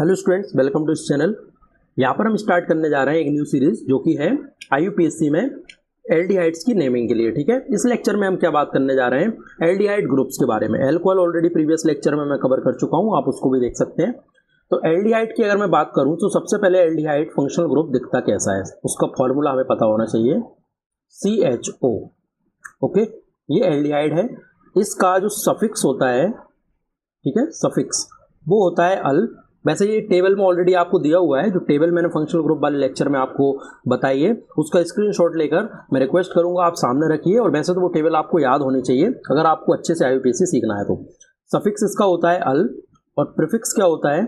Hello students, welcome to इस channel. यहाँ पर हम स्टार्ट करने जा रहे हैं एक न्यू सीरीज जो कि है IUPAC में एल्डिहाइड्स की नेमिंग के लिए। ठीक है, इस लेक्चर में हम क्या बात करने जा रहे हैं, एल्डिहाइड ग्रुप्स के बारे में। अल्कोहल ऑलरेडी प्रीवियस लेक्चर में मैं कवर कर चुका हूँ, आप उसको भी देख सकते हैं। तो एल्डिहाइड की अगर मैं बात करूँ तो सबसे पहले एल्डिहाइड फंक्शनल ग्रुप दिखता कैसा है, उसका फॉर्मूला हमें पता होना चाहिए, CHO। ओके, ये एल्डिहाइड है। इसका जो सफिक्स होता है, ठीक है, सफिक्स वो होता है अल। वैसे ये टेबल में ऑलरेडी आपको दिया हुआ है, जो टेबल मैंने फंक्शनल ग्रुप वाले लेक्चर में आपको बताई है, उसका स्क्रीनशॉट लेकर मैं रिक्वेस्ट करूंगा आप सामने रखिए। और वैसे तो वो टेबल आपको याद होनी चाहिए अगर आपको अच्छे से IUPAC सीखना है तो। सफिक्स इसका होता है अल, और प्रीफिक्स क्या होता है,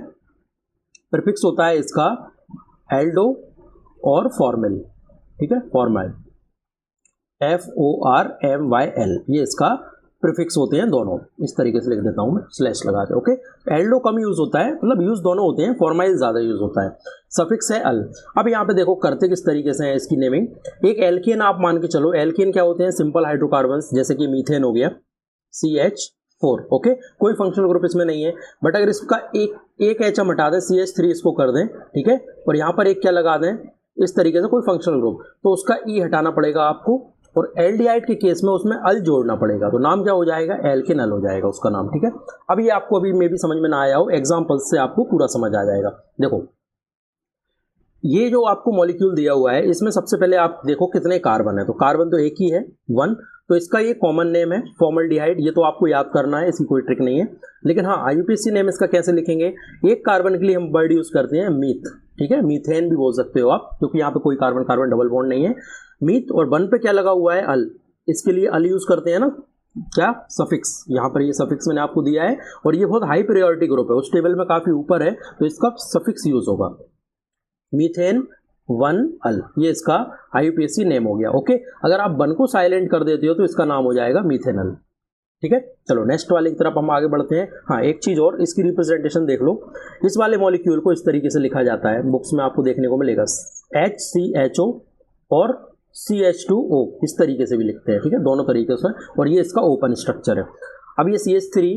प्रीफिक्स होता है इसका एल्डो और फॉर्मल। ठीक है, फॉर्मल FORMYL, ये इसका प्रीफिक्स होते हैं दोनों। इस तरीके से लिख देता हूं मैं स्लैश लगा के। ओके, एल्डो कम यूज होता है, मतलब यूज दोनों होते हैं, फॉर्माइल ज्यादा यूज होता है। सफिक्स है अल। अब यहाँ पे देखो करते किस तरीके से है इसकी नेमिंग। एक एल्केन आप मान के चलो, एल्केन क्या होते हैं, सिंपल हाइड्रोकार्बन्स, जैसे कि मीथेन हो गया CH4। ओके, कोई फंक्शनल ग्रुप इसमें नहीं है, बट अगर इसका एक H हम हटा दें, CH3 इसको कर दें, ठीक है, और यहाँ पर एक क्या लगा दें इस तरीके से कोई फंक्शनल ग्रुप, तो उसका E हटाना पड़ेगा आपको, और एल्डिहाइड के केस में उसमें अल जोड़ना पड़ेगा, तो नाम क्या हो जाएगा, एल्केन अल हो जाएगा उसका नाम। ठीक है, अब ये आपको अभी मे भी समझ में ना आया हो, एग्जांपल्स से आपको पूरा समझ आ जाएगा। देखो ये जो आपको मॉलिक्यूल दिया हुआ है, इसमें सबसे पहले आप देखो कितने कार्बन है, तो कार्बन तो एक ही है, 1। तो इसका ये कॉमन नेम है फॉर्मल्डिहाइड, ये तो आपको याद करना है, इसकी कोई ट्रिक नहीं है। लेकिन हाँ, IUPAC नेम इसका कैसे लिखेंगे, एक कार्बन के लिए हम वर्ड यूज करते हैं मीथ। ठीक है, मीथेन भी बोल सकते हो आप, क्योंकि यहाँ पे कोई कार्बन कार्बन डबल बॉन्ड नहीं है। मीथ, और 1 पे क्या लगा हुआ है, अल, इसके लिए अल यूज करते हैं ना, क्या, सफिक्स। यहाँ पर ये सफिक्स मैंने आपको दिया है, और ये बहुत हाई प्रायोरिटी ग्रुप है, उस टेबल में काफी ऊपर है, तो इसका सफिक्स यूज होगा मीथेन 1 अल, ये इसका IUPAC नेम हो गया। ओके, अगर आप 1 को साइलेंट कर देते हो तो इसका नाम हो जाएगा मीथेनल। ठीक है, चलो नेक्स्ट वाले की तरफ हम आगे बढ़ते हैं। हाँ, एक चीज और, इसकी रिप्रेजेंटेशन देख लो। इस वाले मॉलिक्यूल को इस तरीके से लिखा जाता है, बुक्स में आपको देखने को मिलेगा, HCHO और CH2O, इस तरीके से भी लिखते हैं। ठीक है, दोनों तरीके से, और ये इसका ओपन स्ट्रक्चर है। अब ये CH3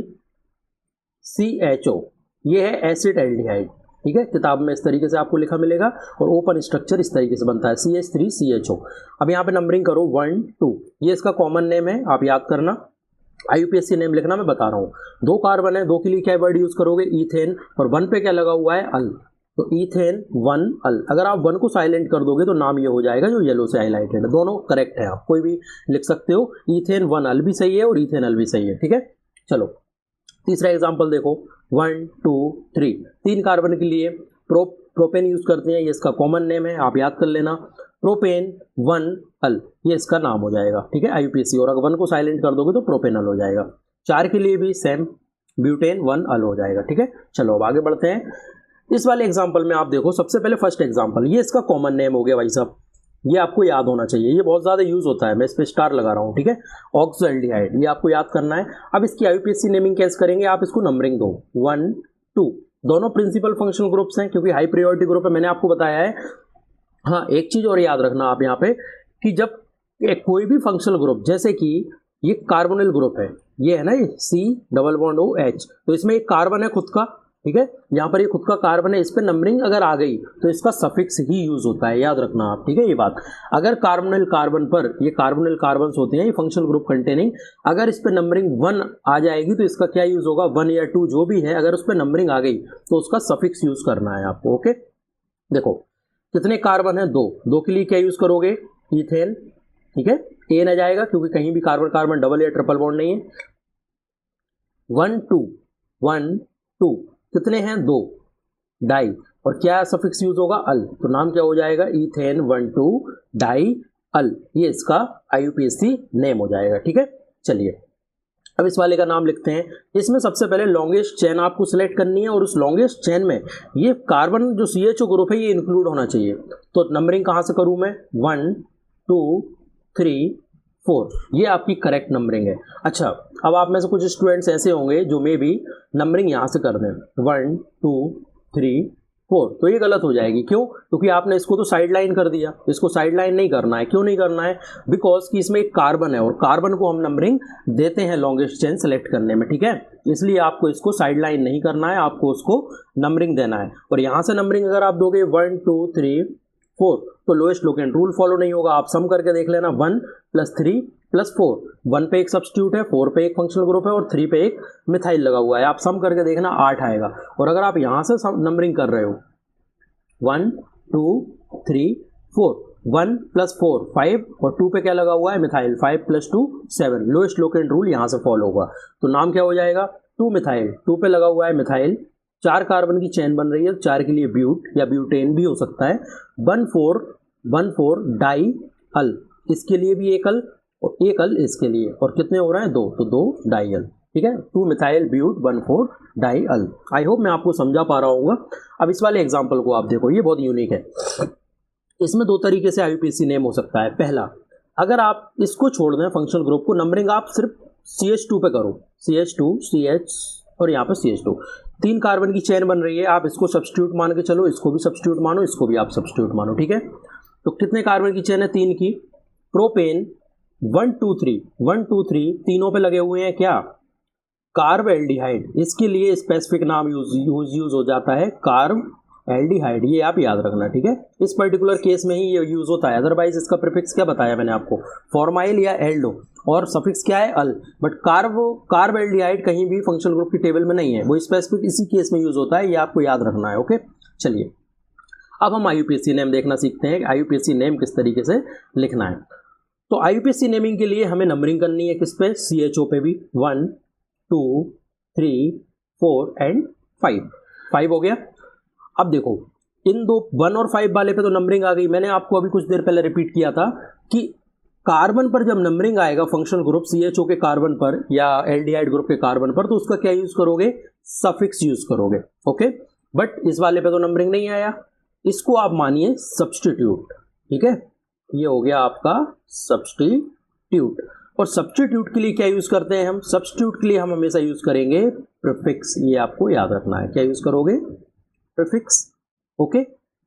CHO, ये है एसिड एल्डिहाइड। ठीक है, किताब में इस तरीके से आपको लिखा मिलेगा, और ओपन स्ट्रक्चर इस तरीके से बनता है, CH3 CHO। अब यहाँ पे नंबरिंग करो 1 2, ये इसका कॉमन नेम है, आप याद करना। IUPAC नेम लिखना मैं बता रहा हूँ। 2 कार्बन है, 2 के लिए क्या वर्ड यूज करोगे, ईथेन, और 1 पे क्या लगा हुआ है, अल, तो ईथेन 1 अल। अगर आप 1 को साइलेंट कर दोगे तो नाम ये हो जाएगा जो येलो से हाईलाइटेड है। दोनों करेक्ट है, आप कोई भी लिख सकते हो, ईथेन 1 अल भी सही है और ईथेन अल भी सही है। ठीक है, चलो तीसरा एग्जाम्पल देखो, 1 2 3, 3 कार्बन के लिए प्रोपेन यूज करते हैं, ये इसका कॉमन नेम है, आप याद कर लेना, प्रोपेन 1 अल, ये इसका नाम हो जाएगा। ठीक है, IUPAC, और अगर 1 को साइलेंट कर दोगे तो प्रोपेनल हो जाएगा। 4 के लिए भी सेम, ब्यूटेन 1 अल हो जाएगा। ठीक है, चलो अब आगे बढ़ते हैं। इस वाले एग्जाम्पल में आप देखो, सबसे पहले फर्स्ट एग्जाम्पल, ये इसका कॉमन नेम हो गया भाई साहब, ये आपको याद होना चाहिए, ये बहुत ज्यादा यूज होता है, मैं इस पे स्टार लगा रहा हूँ। ठीक है, ऑक्सोएल्डिहाइड, ये आपको याद करना है। अब इसकी IUPAC नेमिंग कैसे करेंगे, आप इसको नंबरिंग दो, 1 2, दोनों प्रिंसिपल फंक्शनल ग्रुप्स हैं, क्योंकि हाई प्रायोरिटी ग्रुप है, मैंने आपको बताया है। हाँ, एक चीज और याद रखना आप यहाँ पे, कि जब कोई भी फंक्शनल ग्रुप, जैसे कि ये कार्बोनिल ग्रुप है, ये है ना, ये C++OH, तो इसमें एक कार्बन है खुद का। ठीक है, यहाँ पर ये खुद का कार्बन है, इस पर नंबरिंग अगर आ गई तो इसका सफिक्स ही यूज होता है, याद रखना आप। ठीक है, ये बात, अगर कार्बोनिल कार्बन पर, ये कार्बोनिल कार्बन होते हैं, ये फंक्शनल ग्रुप कंटेनिंग, अगर इस पर नंबरिंग 1 आ जाएगी तो इसका क्या यूज होगा, 1 या 2 जो भी है, अगर उस पर नंबरिंग आ गई तो उसका सफिक्स यूज करना है आपको। ओके, देखो कितने कार्बन है, 2 के लिए क्या यूज करोगे, ईथेन। ठीक है, एन आ जाएगा, क्योंकि कहीं भी कार्बन कार्बन डबल या ट्रिपल बॉन्ड नहीं है। 1 2 कितने हैं, 2, डाई, और क्या सफिक्स यूज होगा, अल, तो नाम क्या हो जाएगा, ईथेन 1 2 डाई अल, ये इसका IUPAC नेम हो जाएगा। ठीक है, चलिए अब इस वाले का नाम लिखते हैं। इसमें सबसे पहले लॉन्गेस्ट चेन आपको सिलेक्ट करनी है, और उस लॉन्गेस्ट चेन में ये कार्बन जो CHO ग्रुप है ये इंक्लूड होना चाहिए। तो नंबरिंग कहाँ से करूँ मैं, 1 2 3 4, ये आपकी करेक्ट नंबरिंग है। अच्छा, अब आप में से कुछ स्टूडेंट्स ऐसे होंगे जो मे भी नंबरिंग यहाँ से कर दें, 1 2 3 4, तो ये गलत हो जाएगी। क्यों? क्योंकि आपने इसको तो साइड लाइन कर दिया, इसको साइड लाइन नहीं करना है। क्यों नहीं करना है? बिकॉज कि इसमें एक कार्बन है और कार्बन को हम नंबरिंग देते हैं लॉन्गेस्ट चेन सेलेक्ट करने में, ठीक है। इसलिए आपको इसको साइड लाइन नहीं करना है, आपको उसको नंबरिंग देना है। और यहाँ से नंबरिंग अगर आप दोगे 1 2 3 4 तो लोएस्ट लोकेंट रूल फॉलो नहीं होगा। आप सम करके देख लेना, 1 + 3 + 4, 1 पे एक सब्स्टिट्यूट है, 4 पे एक फंक्शनल ग्रुप है और 3 पे एक मिथाइल लगा हुआ है। आप सम करके देखना 8 आएगा। और अगर आप यहाँ से नंबरिंग कर रहे हो 1 2 3 4, 1 + 4 5 और 2 पे क्या लगा हुआ है? मिथाइल। 5 + 2 7, लोएस्ट लोकेंट रूल यहाँ से फॉलो होगा। तो नाम क्या हो जाएगा? 2 मिथाइल। 2 पे लगा हुआ है मिथाइल, 4 कार्बन की चेन बन रही है, 4 के लिए ब्यूट या ब्यूटेन भी हो सकता है। 1,4 डाई अल, इसके लिए भी एक अल और एक अल इसके लिए, और कितने हो रहे हैं? 2, तो 2 डाई अल, ठीक है। 2 methyl but 1,4 di al. I hope मैं आपको समझा पा रहा हूँ। अब इस वाले एग्जाम्पल को आप देखो, ये बहुत यूनिक है। इसमें 2 तरीके से IUPAC नेम हो सकता है। पहला, अगर आप इसको छोड़ दें फंक्शनल ग्रुप को, नंबरिंग आप सिर्फ CH2 पे करो, CH2 CH और यहाँ पे CH2, 3 कार्बन की चेन बन रही है, आप इसको सब्स्टिट्यूट मान के चलो, इसको भी सब्स्टिट्यूट मानो, इसको भी आप सब्स्टिट्यूट मानो, ठीक है। तो कितने कार्बन की चेन है? 3 की। प्रोपेन 1 2 3 1 2 3 तीनों पे लगे हुए हैं क्या? Carb aldehyde. इसके लिए स्पेसिफिक नाम यूज हो जाता है कार्ब एल्डिहाइड, ये आप याद रखना, ठीक है। इस पर्टिकुलर केस में ही ये यूज होता है, अदरवाइज इसका प्रीफिक्स क्या बताया मैंने आपको? फॉर्माइल या एल्डो, और सफिक्स क्या है? अल। बट कार्ब एल्डिहाइड कहीं भी फंक्शनल ग्रुप की टेबल में नहीं है, वो स्पेसिफिक इसी केस में यूज होता है, ये आपको याद रखना है, ओके। चलिए अब हम IUPAC नेम देखना सीखते हैं, IUPAC नेम किस तरीके से लिखना है। तो IUPAC नेमिंग के लिए हमें नंबरिंग करनी है किस पे? CHO पे भी। 1 2 3 4 एंड 5 हो गया। अब देखो इन 1 और 5 वाले पे तो नंबरिंग आ गई। मैंने आपको अभी कुछ देर पहले रिपीट किया था कि कार्बन पर जब नंबरिंग आएगा फंक्शनल ग्रुप CHO के कार्बन पर या एल्डिहाइड ग्रुप के कार्बन पर, तो उसका क्या यूज करोगे? सफिक्स यूज करोगे, ओके। बट इस वाले पे तो नंबरिंग नहीं आया, इसको आप मानिए सब्स्टिट्यूट, ठीक है। ये हो गया आपका सब्स्टिट्यूट। और सब्स्टिट्यूट के लिए क्या यूज करते हैं हम? सब्स्टिट्यूट के लिए हम हमेशा यूज करेंगे प्रीफिक्स, ये आपको याद रखना है। क्या यूज करोगे? Prefix, okay.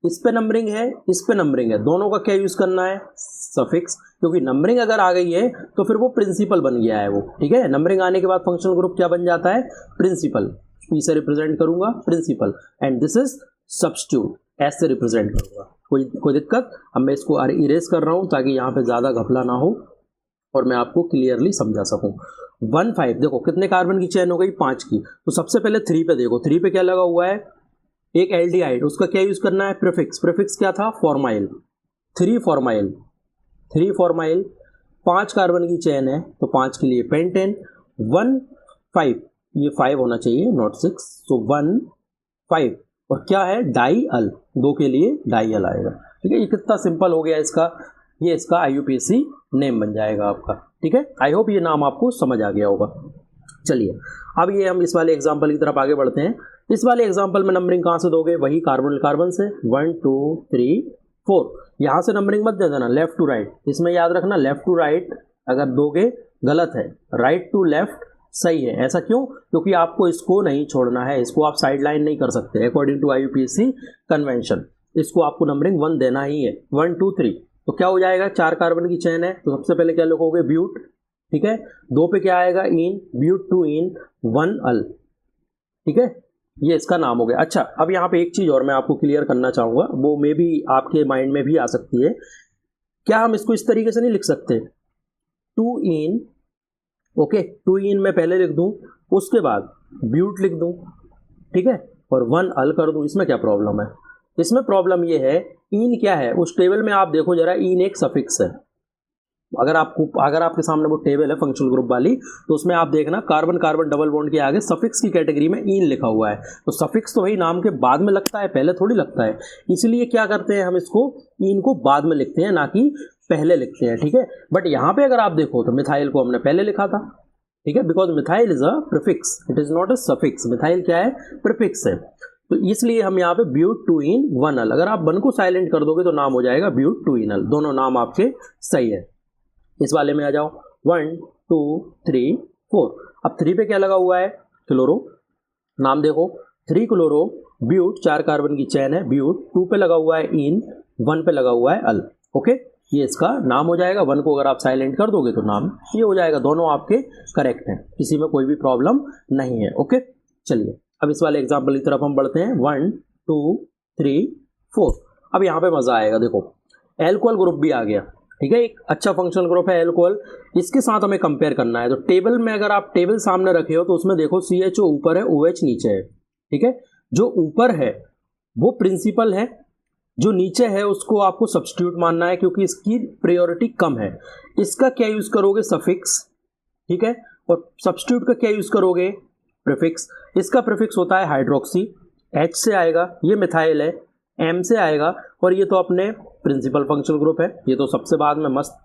इस पे नंबरिंग है, इस पे नंबरिंग है, दोनों का क्या यूज करना है? सफिक्स, क्योंकि नंबरिंग अगर आ गई है तो फिर वो प्रिंसिपल बन गया है वो, ठीक है। नंबरिंग आने के बाद फंक्शनल ग्रुप क्या बन जाता है? प्रिंसिपल। पी से रिप्रेजेंट करूंगा principal, and this is substitute, S से रिप्रेजेंट करूंगा। कोई दिक्कत? अब मैं इसको इरेज कर रहा हूं ताकि यहाँ पे ज्यादा घपला ना हो और मैं आपको क्लियरली समझा सकूं। 1 5 देखो कितने कार्बन की चेन हो गई? 5 की। तो सबसे पहले 3 पे देखो, 3 पे क्या लगा हुआ है? एक एल्डिहाइड, उसका क्या यूज करना है? प्रीफिक्स। प्रीफिक्स क्या था? फॉर्माइल। 3 फॉर्माइल, 3 फॉर्माइल, 5 कार्बन की चेन है तो 5 के लिए पेंटेन। 1 5, ये 5 होना चाहिए नॉट 6, तो 1 5 और क्या है? डाई अल, 2 के लिए डाई अल आएगा, ठीक है। ये कितना सिंपल हो गया इसका, ये इसका IUPAC नेम बन जाएगा आपका, ठीक है। आई होप ये नाम आपको समझ आ गया होगा। चलिए अब ये हम इस वाले एग्जाम्पल की तरफ आगे बढ़ते हैं। इस वाले एग्जाम्पल में नंबरिंग कहाँ से दोगे? वही कार्बन कार्बन से, 1 2 3 4। यहाँ से नंबरिंग मत दे देना लेफ्ट टू राइट, इसमें याद रखना लेफ्ट टू राइट अगर दोगे गलत है, राइट टू लेफ्ट सही है। ऐसा क्यों? क्योंकि आपको इसको नहीं छोड़ना है, इसको आप साइड लाइन नहीं कर सकते अकॉर्डिंग टू IUPAC कन्वेंशन। इसको आपको नंबरिंग 1 देना ही है, 1 2 3। तो क्या हो जाएगा? 4 कार्बन की चेन है तो सबसे पहले क्या लिखोगे? ब्यूट, ठीक है। 2 पे क्या आएगा? इन, ब्यूट 2 इन 1 अल, ठीक है। ये इसका नाम हो गया। अच्छा अब यहाँ पे एक चीज और मैं आपको क्लियर करना चाहूंगा, वो मे भी आपके माइंड में भी आ सकती है। क्या हम इसको इस तरीके से नहीं लिख सकते? 2 इन, ओके, 2 इन मैं पहले लिख दूं, उसके बाद ब्यूट लिख दूं, ठीक है, और 1 अल कर दूं। इसमें क्या प्रॉब्लम है? इसमें प्रॉब्लम ये है, इन क्या है उस टेबल में आप देखो जरा, इन एक सफिक्स है। अगर आपके सामने वो टेबल है फंक्शनल ग्रुप वाली, तो उसमें आप देखना कार्बन कार्बन डबल बॉन्ड के आगे सफिक्स की कैटेगरी में इन लिखा हुआ है। तो सफिक्स तो वही नाम के बाद में लगता है, पहले थोड़ी लगता है। इसलिए क्या करते हैं हम इसको इन को बाद में लिखते हैं, ना कि पहले लिखते हैं, ठीक है। बट यहाँ पे अगर आप देखो तो मिथाइल को हमने पहले लिखा था, ठीक है, because methyl is a prefix, it is not a suffix. Methyl क्या है? प्रीफिक्स है। तो इसलिए हम यहाँ पे ब्यूट 2 इन 1 अल, अगर आप 1 को साइलेंट कर दोगे तो नाम हो जाएगा ब्यूट 2 इन अल। दोनों नाम आपके सही है। इस वाले में आ जाओ, 1 2 3 4। अब 3 पे क्या लगा हुआ है? क्लोरो। नाम देखो, 3 क्लोरो ब्यूट 4 कार्बन की चेन है, ब्यूट 2 पे लगा हुआ है इन, 1 पे लगा हुआ है अल। ओके, ये इसका नाम हो जाएगा। 1 को अगर आप साइलेंट कर दोगे तो नाम ये हो जाएगा। दोनों आपके करेक्ट हैं, किसी में कोई भी प्रॉब्लम नहीं है। ओके, चलिए अब इस वाले एग्जाम्पल की तरफ हम बढ़ते हैं। 1 2 3 4। अब यहाँ पे मजा आएगा। देखो एल्कोहल ग्रुप भी आ गया, ठीक है, एक अच्छा फंक्शनल ग्रुप है एल्कोहल। इसके साथ हमें कंपेयर करना है। तो टेबल में अगर आप टेबल सामने रखे हो तो उसमें देखो CHO ऊपर है, OH नीचे है, ठीक है। जो ऊपर है वो प्रिंसिपल है, जो नीचे है उसको आपको सब्स्टिट्यूट मानना है क्योंकि इसकी प्रायोरिटी कम है। इसका क्या यूज करोगे? सफिक्स, ठीक है। और सब्स्टिट्यूट का क्या यूज करोगे? प्रीफिक्स। इसका प्रीफिक्स होता है हाइड्रोक्सी, H से आएगा, ये मिथाइल है, M से आएगा, और ये तो अपने प्रिंसिपल फंक्शनल ग्रुप है, ये तो सबसे बाद में मस्त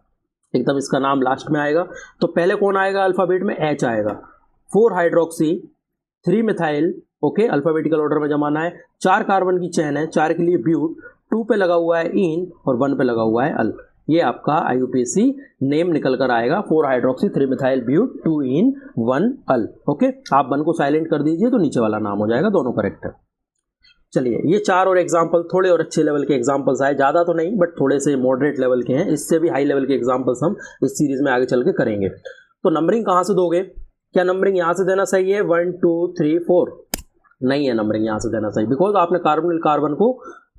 एकदम इसका नाम लास्ट में आएगा। तो पहले कौन आएगा अल्फाबेट में? H आएगा। 4 hydroxy 3 methyl, okay, alphabetical order में जमाना है। 4 कार्बन की चेन है, 4 के लिए ब्यूट, 2 पे लगा हुआ है इन और 1 पे लगा हुआ है अल। ये आपका IUPAC नेम निकल कर आएगा। 4 hydroxy 3 methyl but 2 en 1 al. Okay, आप 1 को साइलेंट कर दीजिए तो नीचे वाला नाम हो जाएगा, दोनों करेक्ट है। चलिए ये 4 और एग्जाम्पल थोड़े और अच्छे लेवल के एग्जाम्पल्स आए, ज़्यादा तो नहीं बट थोड़े से मॉडरेट लेवल के हैं। इससे भी हाई लेवल के एग्जाम्पल्स हम इस सीरीज में आगे चल के करेंगे। तो नंबरिंग कहाँ से दोगे? क्या नंबरिंग यहाँ से देना सही है 1 2 3 4? नहीं है नंबरिंग यहाँ से देना सही, बिकॉज आपने कार्बन को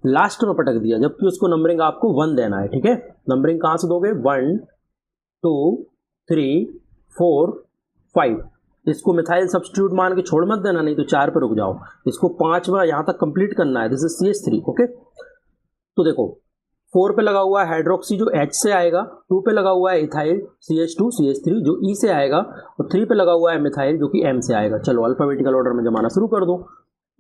लास्ट में पटक दिया, जबकि उसको नंबरिंग आपको 1 देना है, ठीक है। नंबरिंग कहाँ से दोगे? 1 2 3 4 5। इसको मिथाइल सब्स्टिट्यूट मान के छोड़ मत देना, नहीं तो 4 पे रुक जाओ। इसको 5वां यहाँ तक कंप्लीट करना है। This is CH3। ओके, तो देखो 4 पे लगा हुआ है हाइड्रोक्सी जो H से आएगा, 2 पे लगा हुआ है इथाइल CH2 CH3 जो E से आएगा, और 3 पे लगा हुआ है मिथाइल जो कि M से आएगा। चलो अल्फाबेटिकल ऑर्डर में जमाना शुरू कर दो।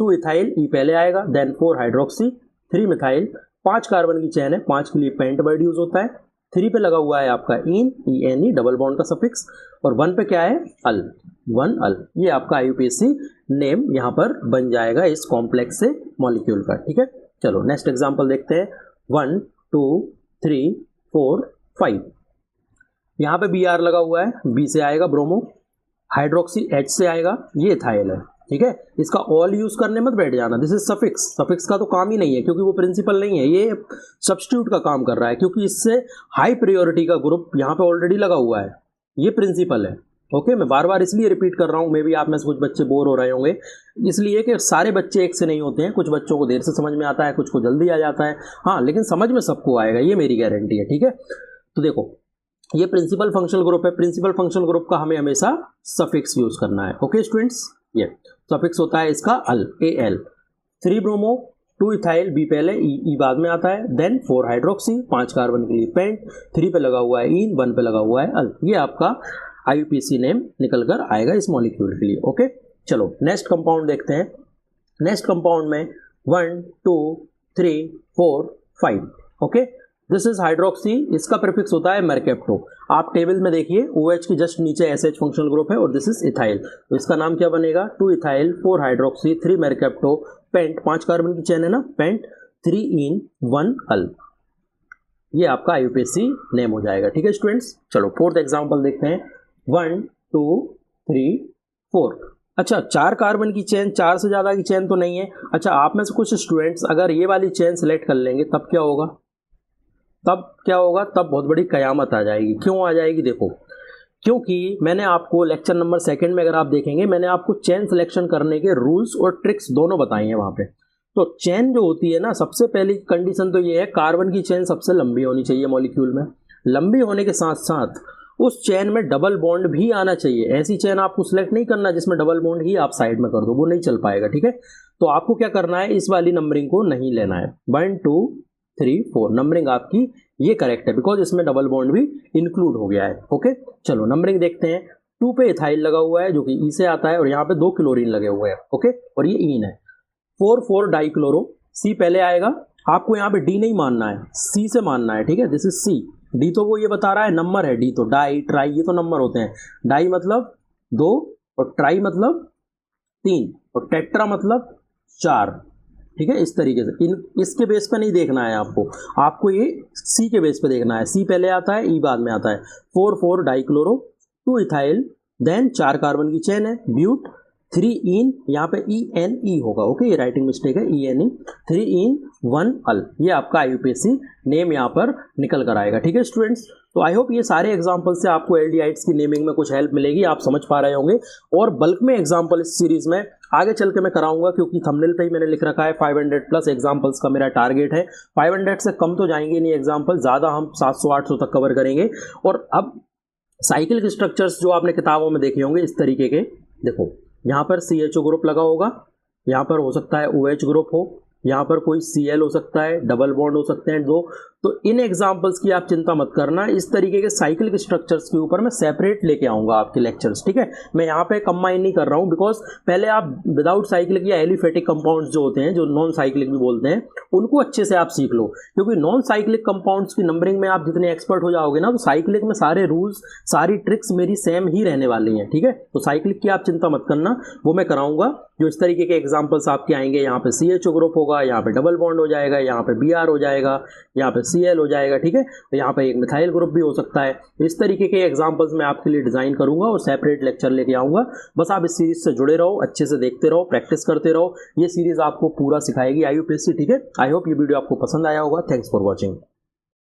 2 इथाइल E पहले आएगा, देन 4 हाइड्रोक्सी 3 मिथाइल, 5 कार्बन की चेन है, 5 के लिए पेंट वर्ड यूज होता है। 3 पे लगा हुआ है आपका इन, ENE डबल बॉन्ड का सफिक्स, और 1 पे क्या है? अल, 1 अल। ये आपका IUPAC नेम यहाँ पर बन जाएगा इस कॉम्प्लेक्स से मॉलिक्यूल का, ठीक है। चलो नेक्स्ट एग्जांपल देखते हैं। 1 2 3 4 5। यहाँ पे Br लगा हुआ है, B से आएगा ब्रोमो, हाइड्रोक्सी H से आएगा, ये इथाइल है, ठीक है। इसका ऑल यूज करने मत बैठ जाना, दिस इज सफिक्स। सफिक्स का तो काम ही नहीं है क्योंकि वो प्रिंसिपल नहीं है, ये सब्स्टिट्यूट का काम कर रहा है, क्योंकि इससे हाई प्रायोरिटी का ग्रुप यहाँ पे ऑलरेडी लगा हुआ है, ये प्रिंसिपल है। ओके, मैं बार बार इसलिए रिपीट कर रहा हूँ, मे भी आप में से कुछ बच्चे बोर हो रहे होंगे, इसलिए कि सारे बच्चे एक से नहीं होते हैं। कुछ बच्चों को देर से समझ में आता है, कुछ को जल्दी आ जाता है, हाँ, लेकिन समझ में सबको आएगा, ये मेरी गारंटी है, ठीक है। तो देखो ये प्रिंसिपल फंक्शनल ग्रुप है, प्रिंसिपल फंक्शनल ग्रुप का हमें हमेशा सफिक्स यूज करना है। ओके स्टूडेंट्स, ये सफिक्स होता है इसका अल, AL। 3 ब्रोमो 2 इथाइल, B पहले, E बाद में आता है, देन 4 हाइड्रोक्सी 5 कार्बन के लिए पेंट, 3 पे लगा हुआ है इन, 1 पे लगा हुआ है अल। ये आपका IUPAC नेम निकल कर आएगा इस मॉलिक्यूल के लिए। ओके, चलो नेक्स्ट कंपाउंड देखते हैं। नेक्स्ट कंपाउंड में 1 2 3 4 5। ओके, दिस इज हाइड्रोक्सी, इसका प्रीफिक्स होता है मरकेप्टो। आप टेबल में देखिए OH के जस्ट नीचे SH फंक्शनल ग्रुप है, और दिस इज इथाइल, तो इसका नाम क्या बनेगा? 2 ethyl 4 hydroxy 3 mercapto pent, 5 carbon की चेन है ना, पेंट 3 इन 1 अल। ये आपका IUPAC नेम हो जाएगा, ठीक है स्टूडेंट्स। चलो फोर्थ एग्जाम्पल देखते हैं। 1 2 3 4। अच्छा, 4 कार्बन की चेन, 4 से ज़्यादा की चेन तो नहीं है। अच्छा, आप में से कुछ स्टूडेंट्स अगर ये वाली चेन सेलेक्ट कर लेंगे तब क्या होगा? तब बहुत बड़ी कयामत आ जाएगी। क्यों आ जाएगी? देखो, क्योंकि मैंने आपको लेक्चर नंबर 2 में अगर आप देखेंगे, मैंने आपको चेन सिलेक्शन करने के रूल्स और ट्रिक्स दोनों बताई हैं वहाँ पे। तो चेन जो होती है ना, सबसे पहली कंडीशन तो ये है, कार्बन की चेन सबसे लंबी होनी चाहिए मॉलिक्यूल में। लंबी होने के साथ साथ उस चेन में डबल बॉन्ड भी आना चाहिए। ऐसी चेन आपको सिलेक्ट नहीं करना जिसमें डबल बॉन्ड ही आप साइड में कर दो, वो नहीं चल पाएगा, ठीक है। तो आपको क्या करना है, इस वाली नंबरिंग को नहीं लेना है। 1 2 3 4 नंबरिंग आपकी ये करेक्ट है, बिकॉज इसमें डबल बॉन्ड भी इंक्लूड हो गया है। ओके, चलो नंबरिंग देखते हैं। 2 पे इथाइल लगा हुआ है जो कि E से आता है, और यहाँ पे 2 क्लोरीन लगे हुए हैं। ओके, और ये ईन है। 4 4 डाइक्लोरो, C पहले आएगा। आपको यहाँ पे D नहीं मानना है, C से मानना है, ठीक है। This is C। D तो वो ये बता रहा है नंबर है, D तो डाई ट्राई ये तो नंबर होते हैं। डाई मतलब 2, और ट्राई मतलब 3, और टेट्रा मतलब 4, ठीक है। इस तरीके से इसके बेस पे नहीं देखना है आपको ये C के बेस पे देखना है। C पहले आता है, E बाद में आता है। 4 4 डाइक्लोरो, 2 इथाइल, देन 4 कार्बन की चेन है, ब्यूट, 3 इन, यहाँ पे ENE होगा, ओके, ये राइटिंग मिस्टेक है, ENE, 3 इन 1 अल, ये आपका IUPAC नेम यहाँ पर निकल कर आएगा। ठीक है स्टूडेंट्स, तो आई होप ये सारे एग्जाम्पल से आपको एल्डिहाइड्स की नेमिंग में कुछ हेल्प मिलेगी, आप समझ पा रहे होंगे। और बल्क में एग्जाम्पल इस सीरीज में आगे चल के मैं कराऊंगा, क्योंकि थंबनेल पे ही मैंने लिख रखा है 500 प्लस एग्जाम्पल्स का मेरा टारगेट है। 500 से कम तो जाएंगे नहीं एग्जाम्पल, ज़्यादा हम 700-800 तक कवर करेंगे। और अब साइकिल के स्ट्रक्चर्स जो आपने किताबों में देखे होंगे इस तरीके के, देखो यहाँ पर CHO ग्रुप लगा होगा, यहाँ पर हो सकता है OH ग्रुप हो, यहाँ पर कोई Cl हो सकता है, डबल बॉन्ड हो सकते हैं 2। तो इन एग्जाम्पल्स की आप चिंता मत करना, इस तरीके के साइकिल के स्ट्रक्चर्स के ऊपर मैं सेपरेट लेके आऊँगा आपके लेक्चर्स। ठीक है, मैं यहाँ पे कंबाइन नहीं कर रहा हूँ, बिकॉज पहले आप विदाउट साइक्लिक या एलिफेटिक कंपाउंड्स जो होते हैं, जो नॉन साइक्लिक भी बोलते हैं, उनको अच्छे से आप सीख लो, क्योंकि नॉन साइक्लिक कंपाउंड्स की नंबरिंग में आप जितने एक्सपर्ट हो जाओगे ना, तो साइक्लिक में सारे रूल्स, सारी ट्रिक्स मेरी सेम ही रहने वाली हैं। ठीक है, तो साइक्लिक की आप चिंता मत करना, वो मैं कराऊंगा। जो इस तरीके के एग्जाम्पल्स आपके आएंगे, यहाँ पे CHO ग्रुप होगा, यहाँ पे डबल बॉन्ड हो जाएगा, यहाँ पे Br हो जाएगा, यहाँ पे Cl हो जाएगा। ठीक है, तो यहाँ पे एक मिथाइल ग्रुप भी हो सकता है। इस तरीके के एग्जाम्पल्स मैं आपके लिए डिजाइन करूंगा और सेपरेट लेक्चर लेके आऊंगा। बस आप इस सीरीज से जुड़े रहो, अच्छे से देखते रहो, प्रैक्टिस करते रहो, ये सीरीज आपको पूरा सिखाएगी IUPAC। ठीक है, आई होप ये वीडियो आपको पसंद आया होगा। Thanks for watching.